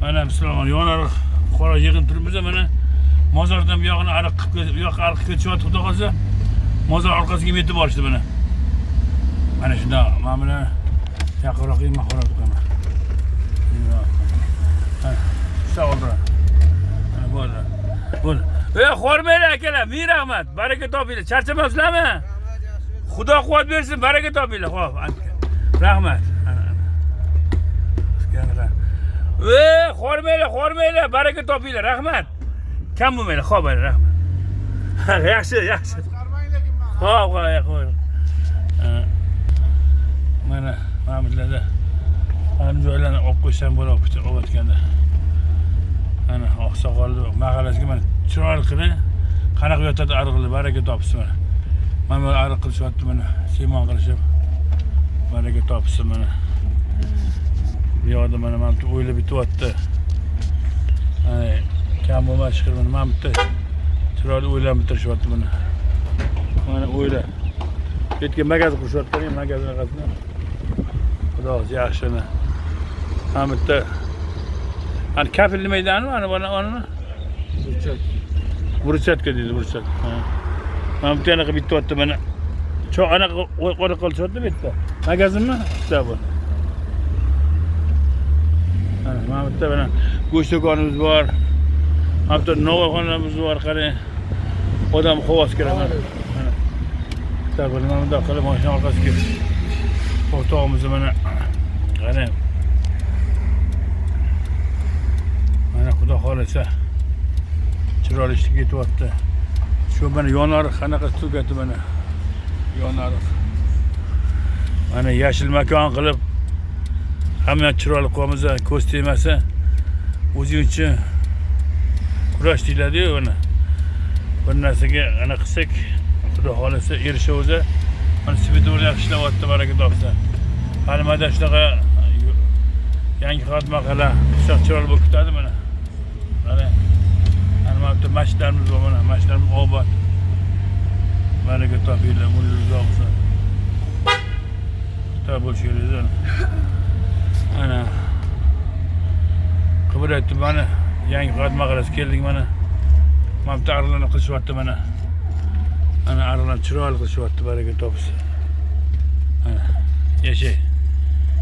Mana Musulmon yonar qora yig'in turibmiz mana. Mozordan bu yog'ini ariq qilib, bu yoqqa ariq ketyapti, xudo qolsa. Mozor orqasiga yetib borishdi mana. Mana shunda men bilan yaqinroq mahorot qilaman. Sağ ol. Bo'l. Xormaylar akalar, ming rahmat. Baraka topinglar. Charchamasizlarmi? Xudo quvvat bersin, baraka topinglar. Xo'p, rahmat. Xormaylar, baraka topinglar. Rahmat. Kam bo'lmaylar, xo'p, rahmat. Yaxshi. Xo'p, qo'y. Mana bizlarda ham joylarni olib qo'ysam bo'lardi, o'tganda. Ana oqsoqolli mahallasiga mana chiroyli qilib, qanaqa yotadi ariqlar, baraka topsin mana. Mana ariq qilishyapti mana, simon qilishib. Baraka topsin mana. Bu yoqda mana o'ylab bityapti. Ay, kam bo'lmas chiqir mana bitta chiroyli o'ylab bitirishyapti mana. Mana o'ylab. Ketga magazin qurishyapti, magazin qasdini. Xudo yaxshini. Ham bitta Hani kafilli meydanı var mı? Burçatka dedi, burçatka. Ben bir tane bitti attı bana. Çok ana koru kalçattı bitti. Magazin mi? İşte bu. Mahmut'ta bana Guştukanımız var. Hatta Nova kanalımız var kare. Odam kovas kere. İşte bu. Mahmut'ta kalı maşın arkası gibi. Ortağımızı bana. Kare. Xudo xolasa chiroyli ishga ketyapti. Shu mana yonariq qanaqa tugati mana. Yonariq. Mana yashil makon qilib hamma chiroyli qo'yamiz, ko'z tegmasa o'zi uchun kurash deyiladi-yu mana. Bir narsaga ana qilsak, Xudo xolasa erishavsa, mana Sibidor yaxshi ishlayapti, baraka topsa. Hali mana shunaqa yangi xizmat qila, chiroyli bo'lib ketadi mana. Ana maşlarımız var bana, maşlarımız obat. Baraka topinglar, mulkingiz olsin. Xudo bo'lishinglar. Ana qibir aytdim mana, yangi xizmat qilasiz keldik mana. Mana bitta ariqlarni qilishyapti mana. Ana ariqlar chiroyli qilishyapti, baraka topsin. Ana, yashay.